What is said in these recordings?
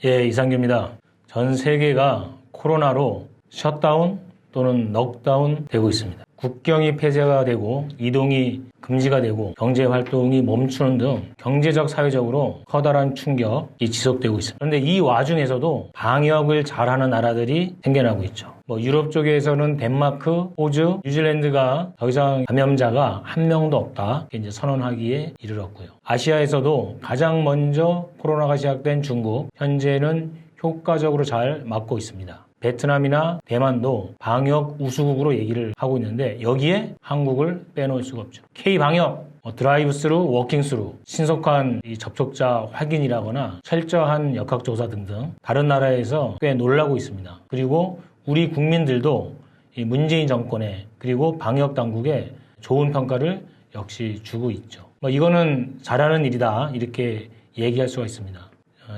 예, 이상규입니다. 전 세계가 코로나로 셧다운 또는 넉다운 되고 있습니다. 국경이 폐쇄가 되고 이동이 금지가 되고 경제 활동이 멈추는 등 경제적, 사회적으로 커다란 충격이 지속되고 있습니다. 그런데 이 와중에서도 방역을 잘하는 나라들이 생겨나고 있죠. 유럽 쪽에서는 덴마크, 호주, 뉴질랜드가 더 이상 감염자가 한 명도 없다 이제 선언하기에 이르렀고요. 아시아에서도 가장 먼저 코로나가 시작된 중국, 현재는 효과적으로 잘 막고 있습니다. 베트남이나 대만도 방역 우수국으로 얘기를 하고 있는데 여기에 한국을 빼놓을 수가 없죠. K방역, 드라이브스루, 워킹스루, 신속한 접촉자 확인이라거나 철저한 역학조사 등등 다른 나라에서 꽤 놀라고 있습니다. 그리고 우리 국민들도 이 문재인 정권에 그리고 방역 당국에 좋은 평가를 역시 주고 있죠. 이거는 잘하는 일이다 이렇게 얘기할 수가 있습니다.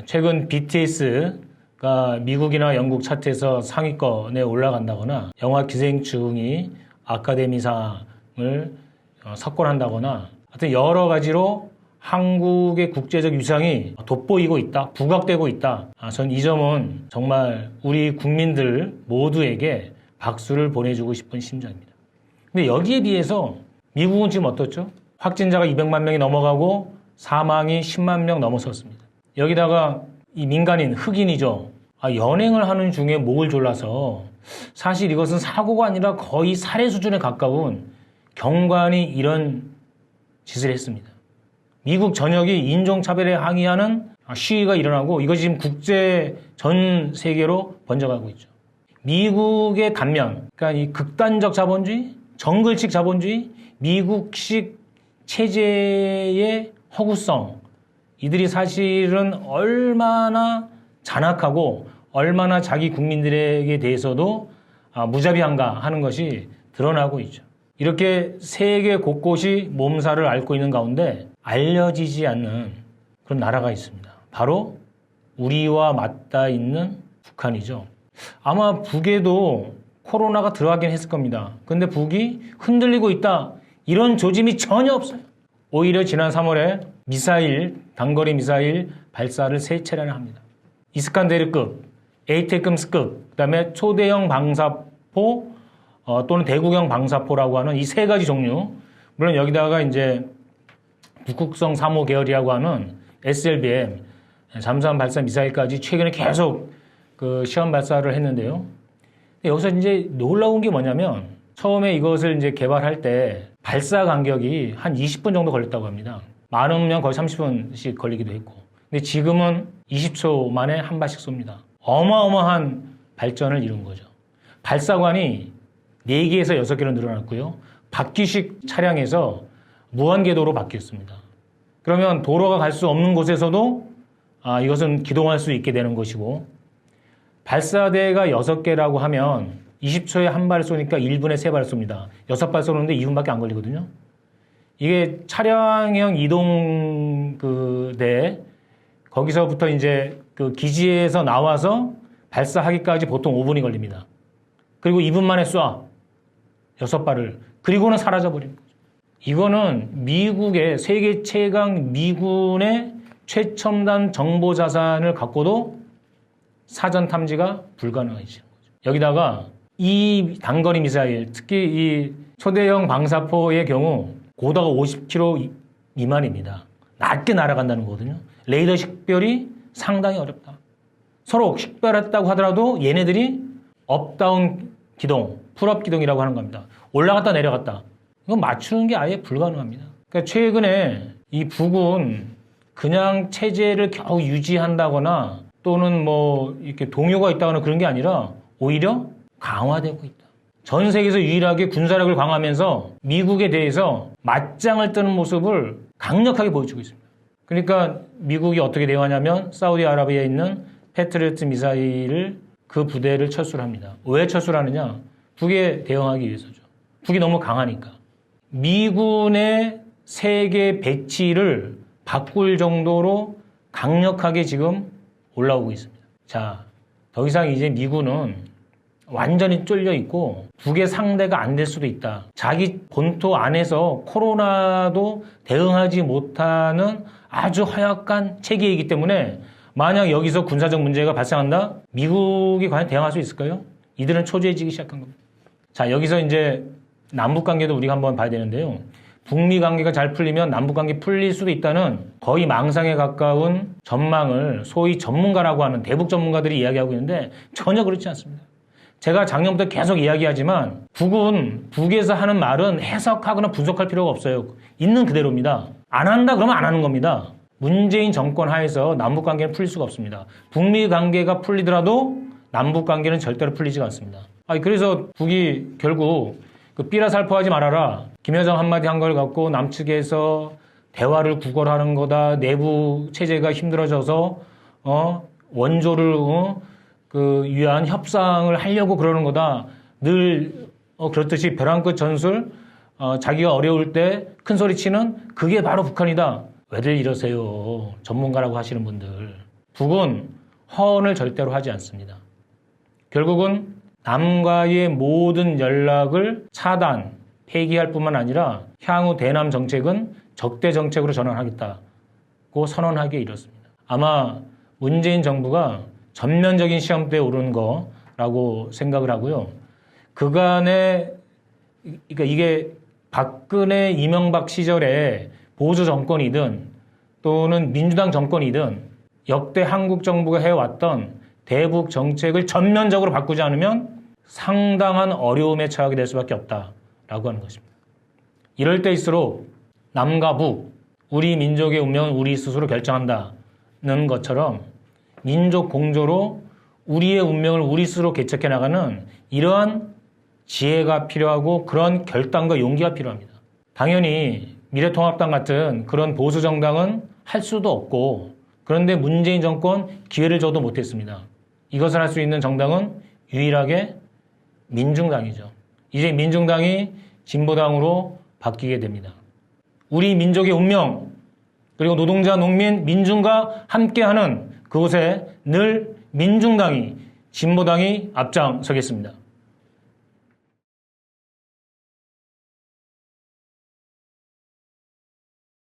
최근 BTS가 미국이나 영국 차트에서 상위권에 올라간다거나 영화 기생충이 아카데미상을 석권한다거나 하여튼 여러 가지로 한국의 국제적 위상이 돋보이고 있다, 부각되고 있다. 전 이 점은 정말 우리 국민들 모두에게 박수를 보내주고 싶은 심정입니다. 근데 여기에 비해서 미국은 지금 어떻죠? 확진자가 200만 명이 넘어가고 사망이 10만 명 넘어섰습니다. 여기다가 이 민간인, 흑인이죠. 연행을 하는 중에 목을 졸라서 사실 이것은 사고가 아니라 거의 살해 수준에 가까운 경관이 이런 짓을 했습니다. 미국 전역이 인종차별에 항의하는 시위가 일어나고 이것이 지금 국제 전 세계로 번져가고 있죠. 미국의 단면, 그러니까 이 극단적 자본주의, 정글식 자본주의, 미국식 체제의 허구성, 이들이 사실은 얼마나 잔악하고 얼마나 자기 국민들에게 대해서도 무자비한가 하는 것이 드러나고 있죠. 이렇게 세계 곳곳이 몸살을 앓고 있는 가운데 알려지지 않는 그런 나라가 있습니다. 바로 우리와 맞닿아 있는 북한이죠. 아마 북에도 코로나가 들어가긴 했을 겁니다. 근데 북이 흔들리고 있다 이런 조짐이 전혀 없어요. 오히려 지난 3월에 단거리 미사일 발사를 3차례나 합니다. 이스칸데르급, 에이테크스급, 그다음에 초대형 방사포 또는 대구경 방사포라고 하는 이 3가지 종류. 물론 여기다가 이제 북극성 3호 계열이라고 하는 SLBM 잠수함 발사 미사일까지 최근에 계속 그 시험 발사를 했는데요. 여기서 이제 놀라운 게 뭐냐면 처음에 이것을 이제 개발할 때 발사 간격이 한 20분 정도 걸렸다고 합니다. 많으면 거의 30분씩 걸리기도 했고. 근데 지금은 20초 만에 한 발씩 쏩니다. 어마어마한 발전을 이룬 거죠. 발사관이 4개에서 6개로 늘어났고요. 바퀴식 차량에서 무한궤도로 바뀌었습니다. 그러면 도로가 갈 수 없는 곳에서도 이것은 기동할 수 있게 되는 것이고 발사대가 6개라고 하면 20초에 한 발 쏘니까 1분에 3발 쏩니다. 6발 쏘는데 2분밖에 안 걸리거든요. 이게 차량형 이동 대 거기서부터 이제 그 기지에서 나와서 발사하기까지 보통 5분이 걸립니다. 그리고 2분 만에 쏴. 6발을. 그리고는 사라져버립니다. 이거는 미국의 세계 최강 미군의 최첨단 정보 자산을 갖고도 사전 탐지가 불가능해지는 거죠. 여기다가 이 단거리 미사일, 특히 이 초대형 방사포의 경우 고도가 50km 미만입니다. 낮게 날아간다는 거거든요. 레이더 식별이 상당히 어렵다. 서로 식별했다고 하더라도 얘네들이 업다운 기동, 풀업 기동이라고 하는 겁니다. 올라갔다 내려갔다. 이건 맞추는 게 아예 불가능합니다. 그러니까 최근에 이 북은 그냥 체제를 겨우 유지한다거나 또는 이렇게 동요가 있다거나 그런 게 아니라 오히려 강화되고 있다. 전 세계에서 유일하게 군사력을 강화하면서 미국에 대해서 맞짱을 뜨는 모습을 강력하게 보여주고 있습니다. 그러니까 미국이 어떻게 대응하냐면 사우디아라비아에 있는 패트리어트 미사일을 그 부대를 철수를 합니다. 왜 철수를 하느냐? 북에 대응하기 위해서죠. 북이 너무 강하니까. 미군의 세계 배치를 바꿀 정도로 강력하게 지금 올라오고 있습니다. 자, 더 이상 이제 미군은 완전히 쫄려 있고 북의 상대가 안 될 수도 있다. 자기 본토 안에서 코로나도 대응하지 못하는 아주 허약한 체계이기 때문에 만약 여기서 군사적 문제가 발생한다? 미국이 과연 대응할 수 있을까요? 이들은 초조해지기 시작한 겁니다. 자, 여기서 이제 남북 관계도 우리가 한번 봐야 되는데요. 북미 관계가 잘 풀리면 남북 관계 풀릴 수도 있다는 거의 망상에 가까운 전망을 소위 전문가라고 하는 대북 전문가들이 이야기하고 있는데 전혀 그렇지 않습니다. 제가 작년부터 계속 이야기하지만 북에서 하는 말은 해석하거나 분석할 필요가 없어요. 있는 그대로입니다. 안 한다 그러면 안 하는 겁니다. 문재인 정권 하에서 남북 관계는 풀릴 수가 없습니다. 북미 관계가 풀리더라도 남북 관계는 절대로 풀리지가 않습니다. 그래서 북이 결국 삐라살포하지 말아라. 김여정 한마디 한 걸 갖고 남측에서 대화를 구걸하는 거다. 내부 체제가 힘들어져서 원조를 위한 협상을 하려고 그러는 거다. 늘 그렇듯이 벼랑 끝 전술, 자기가 어려울 때 큰 소리 치는 그게 바로 북한이다. 왜들 이러세요. 전문가라고 하시는 분들. 북은 허언을 절대로 하지 않습니다. 결국은 남과의 모든 연락을 차단, 폐기할 뿐만 아니라 향후 대남 정책은 적대 정책으로 전환하겠다고 선언하기에 이렇습니다. 아마 문재인 정부가 전면적인 시험대에 오르는 거라고 생각을 하고요. 그간에, 그러니까 이게 박근혜, 이명박 시절에 보수 정권이든 또는 민주당 정권이든 역대 한국 정부가 해왔던 대북 정책을 전면적으로 바꾸지 않으면 상당한 어려움에 처하게 될 수밖에 없다라고 하는 것입니다. 이럴 때일수록 남과 북, 우리 민족의 운명은 우리 스스로 결정한다는 것처럼 민족 공조로 우리의 운명을 우리 스스로 개척해 나가는 이러한 지혜가 필요하고 그런 결단과 용기가 필요합니다. 당연히 미래통합당 같은 그런 보수 정당은 할 수도 없고 그런데 문재인 정권 기회를 줘도 못했습니다. 이것을 할 수 있는 정당은 유일하게 민중당이죠. 이제 민중당이 진보당으로 바뀌게 됩니다. 우리 민족의 운명 그리고 노동자, 농민, 민중과 함께하는 그곳에 늘 민중당이 진보당이 앞장서겠습니다.